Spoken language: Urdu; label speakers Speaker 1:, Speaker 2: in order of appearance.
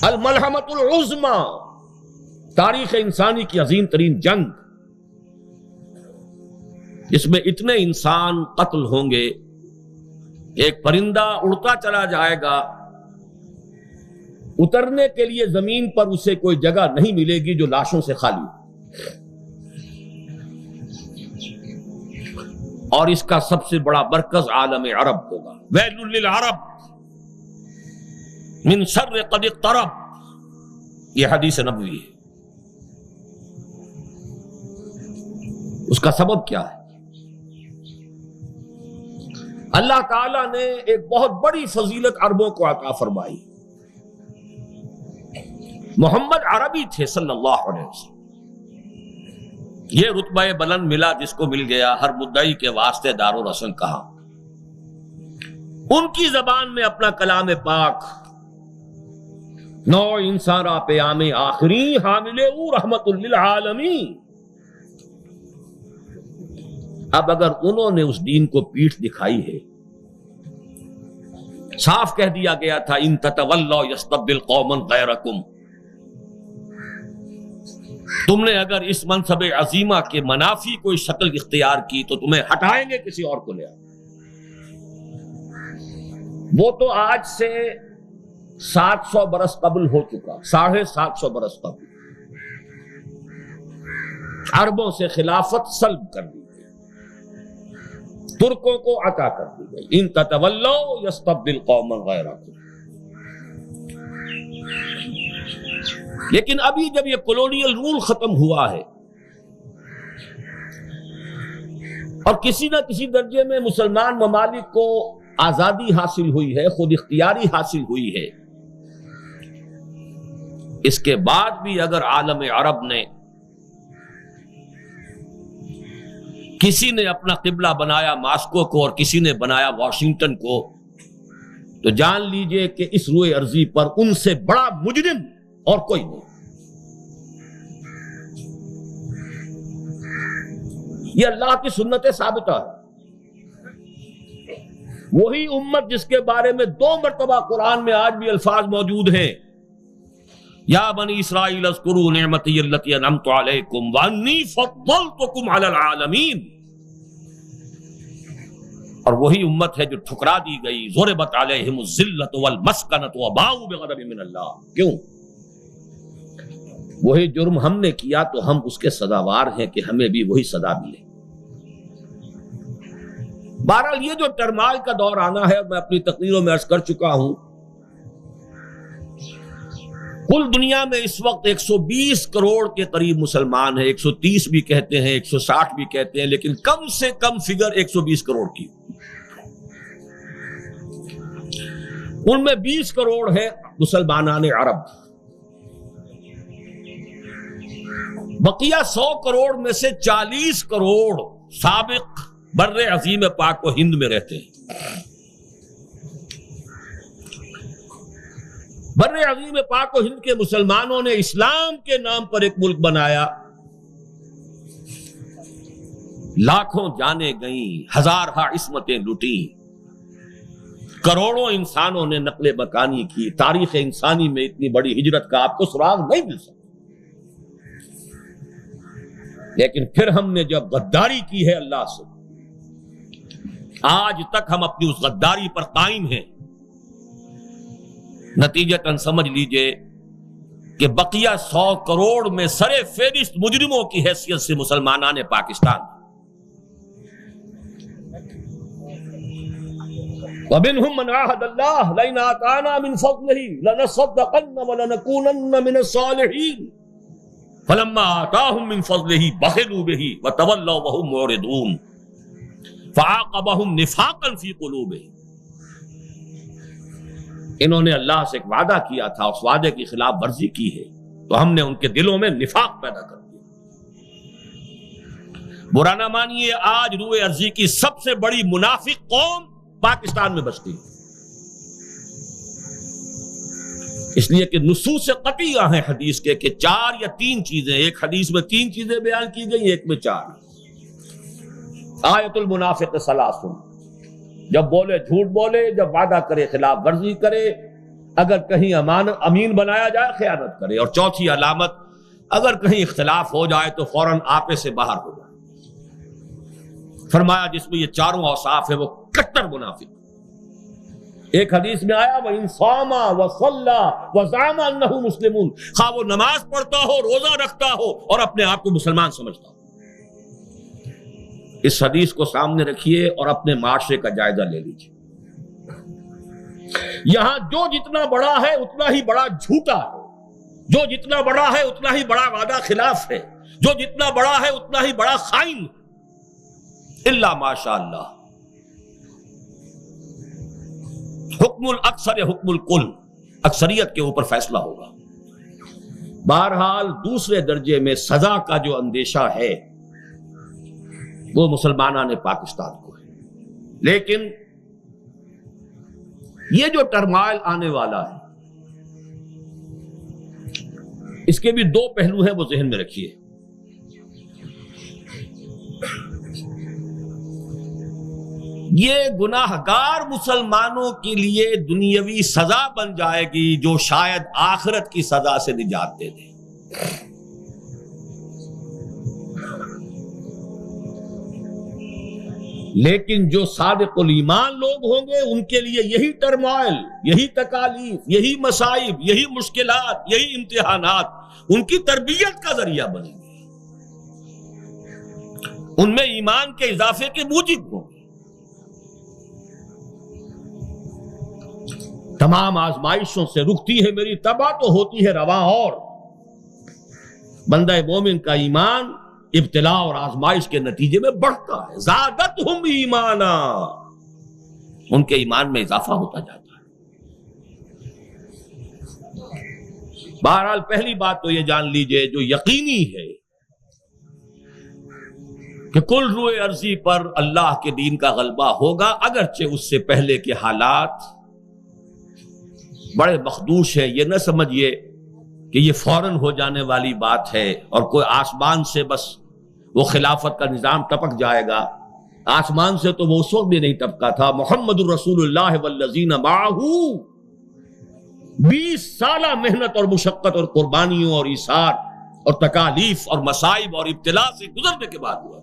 Speaker 1: الملحمۃ العظمی، تاریخ انسانی کی عظیم ترین جنگ، جس میں اتنے انسان قتل ہوں گے، ایک پرندہ اڑتا چلا جائے گا، اترنے کے لیے زمین پر اسے کوئی جگہ نہیں ملے گی جو لاشوں سے خالی، اور اس کا سب سے بڑا مرکز عالم عرب ہوگا۔ ویل للعرب من شر قد اقترب، یہ حدیث نبوی ہے۔ اس کا سبب کیا ہے؟ اللہ تعالیٰ نے ایک بہت بڑی فضیلت عربوں کو عطا فرمائی۔ محمد عربی تھے صلی اللہ علیہ وسلم، یہ رتبہ بلند ملا جس کو مل گیا، ہر مدعی کے واسطے دار و رسن کہا۔ ان کی زبان میں اپنا کلام پاک، نو انسان را پیام آخری حامل او رحمت للعالمین۔ اب اگر انہوں نے اس دین کو پیٹھ دکھائی ہے، صاف کہہ دیا گیا تھا ان تتولوا یستبدل قوما غیرکم، تم نے اگر اس منصب عظیمہ کے منافی کوئی شکل اختیار کی تو تمہیں ہٹائیں گے، کسی اور کو لے آئیں۔ وہ تو آج سے 700 برس قبل ہو چکا، 750 برس قبل عربوں سے خلافت سلب کر دی گئی، ترکوں کو عطا کر دی گئی۔ ان تتولوا یستبدل قوما غیرکم۔ لیکن ابھی جب یہ کولونیل رول ختم ہوا ہے اور کسی نہ کسی درجے میں مسلمان ممالک کو آزادی حاصل ہوئی ہے، خود اختیاری حاصل ہوئی ہے، اس کے بعد بھی اگر عالم عرب نے کسی نے اپنا قبلہ بنایا ماسکو کو اور کسی نے بنایا واشنگٹن کو، تو جان لیجئے کہ اس روئے ارضی پر ان سے بڑا مجرم اور کوئی نہیں۔ یہ اللہ کی سنت ثابتہ ہے۔ وہی امت جس کے بارے میں 2 مرتبہ قرآن میں آج بھی الفاظ موجود ہیں، یا بنی اسرائیل اذکروا نعمتی التی انعمت علیکم وانی فضلتکم علی العالمین، اور وہی امت ہے جو ٹھکرا دی گئی، ضربت علیہم الذلۃ والمسکنۃ وباؤوا بغضب من اللہ۔ کیوں؟ وہی جرم ہم نے کیا تو ہم اس کے سزاوار ہیں کہ ہمیں بھی وہی سزا ملے۔ بہرحال یہ جو ٹرمال کا دور آنا ہے، میں اپنی تقریروں میں عرض کر چکا ہوں، کل دنیا میں اس وقت 120 کروڑ کے قریب مسلمان ہیں، 130 بھی کہتے ہیں، 160 بھی کہتے ہیں، لیکن کم سے کم فگر 120 کروڑ کی۔ ان میں 20 کروڑ ہے مسلمانان عرب، بقیہ 100 کروڑ میں سے 40 کروڑ سابق بر عظیم پاک و ہند میں رہتے ہیں۔ بر عظیم پاک و ہند کے مسلمانوں نے اسلام کے نام پر ایک ملک بنایا، لاکھوں جانیں گئیں، ہزارہا عصمتیں لٹی، کروڑوں انسانوں نے نقل مکانی کی۔ تاریخ انسانی میں اتنی بڑی ہجرت کا آپ کو سراغ نہیں مل سکتا۔ لیکن پھر ہم نے جب غداری کی ہے اللہ سے، آج تک ہم اپنی اس غداری پر قائم ہیں۔ نتیجتاً سمجھ لیجئے کہ بقیہ 100 کروڑ میں سر فہرست مجرموں کی حیثیت سے مسلمانان پاکستان، وَمِنْهُمْ مَنْ عَاهَدَ اللَّهَ لَئِنْ آتَانَا مِنْ فَضْلِهِ لَنَصَّدَّقَنَّ وَلَنَكُونَنَّ مِنَ الصَّالِحِينَ فَلَمَّا آتَاهُمْ مِنْ فَضْلِهِ بَخِلُوا بِهِ وَتَوَلَّوْا وَهُمْ مُعْرِضُونَ فَعَاقَبَهُمْ نِفَاقًا فِي قُلُوبِهِمْ۔ انہوں نے اللہ سے ایک وعدہ کیا تھا، اس وعدے کی خلاف ورزی کی ہے تو ہم نے ان کے دلوں میں نفاق پیدا کر دیا۔ برا نہ مانیے، آج روئے ارضی کی سب سے بڑی منافق قوم پاکستان میں بستی ہے، اس لیے کہ نصوص قطعیہ ہیں حدیث کے کہ 4 یا 3 چیزیں، ایک حدیث میں 3 چیزیں بیان کی گئی، ایک میں 4۔ آیت المنافق ثلاث، جب بولے جھوٹ بولے، جب وعدہ کرے خلاف ورزی کرے، اگر کہیں امین بنایا جائے خیانت کرے، اور چوتھی علامت اگر کہیں اختلاف ہو جائے تو فوراً آپے سے باہر ہو جائے۔ فرمایا جس میں یہ چاروں اوصاف ہے وہ کٹر منافق۔ ایک حدیث میں آیا وَإِن صَامَ وَصَلَّى وَزَعَمَ أَنَّهُ مُسْلِمٌ، خواہ وہ نماز پڑھتا ہو، روزہ رکھتا ہو اور اپنے آپ کو مسلمان سمجھتا ہو۔ اس حدیث کو سامنے رکھیے اور اپنے معاشرے کا جائزہ لے لیجیے۔ یہاں جو جتنا بڑا ہے اتنا ہی بڑا جھوٹا ہے، جو جتنا بڑا ہے اتنا ہی بڑا وعدہ خلاف ہے، جو جتنا بڑا ہے اتنا ہی بڑا خائن ہے، الا ماشاء اللہ۔ حکم الاکثر حکم الکل، اکثریت کے اوپر فیصلہ ہوگا۔ بہرحال دوسرے درجے میں سزا کا جو اندیشہ ہے وہ مسلمانان پاکستان کو ہے، لیکن یہ جو ٹرمائل آنے والا ہے اس کے بھی دو پہلو ہیں، وہ ذہن میں رکھیے۔ یہ گناہگار مسلمانوں کے لیے دنیاوی سزا بن جائے گی جو شاید آخرت کی سزا سے نجات دے دے۔ لیکن جو صادق الایمان لوگ ہوں گے ان کے لیے یہی ٹرمائل، یہی تکالیف، یہی مصائب، یہی مشکلات، یہی امتحانات ان کی تربیت کا ذریعہ بنیں گے، ان میں ایمان کے اضافے کے موجب ہوں گے۔ تمام آزمائشوں سے رکتی ہے میری تباہ تو ہوتی ہے رواں، اور بندہ مومن کا ایمان ابتلا اور آزمائش کے نتیجے میں بڑھتا ہے۔ زادتہم ایمانا، ان کے ایمان میں اضافہ ہوتا جاتا ہے۔ بہرحال پہلی بات تو یہ جان لیجئے جو یقینی ہے کہ کل روئے ارضی پر اللہ کے دین کا غلبہ ہوگا، اگرچہ اس سے پہلے کے حالات بڑے مخدوش ہے۔ یہ نہ سمجھیے کہ یہ فوراً ہو جانے والی بات ہے اور کوئی آسمان سے بس وہ خلافت کا نظام ٹپک جائے گا۔ آسمان سے تو وہ اس وقت بھی نہیں ٹپکا تھا۔ محمد الرسول اللہ والذین معہ 20 سالہ محنت اور مشقت اور قربانیوں اور ایثار اور تکالیف اور مصائب اور ابتلا سے گزرنے کے بعد ہوا۔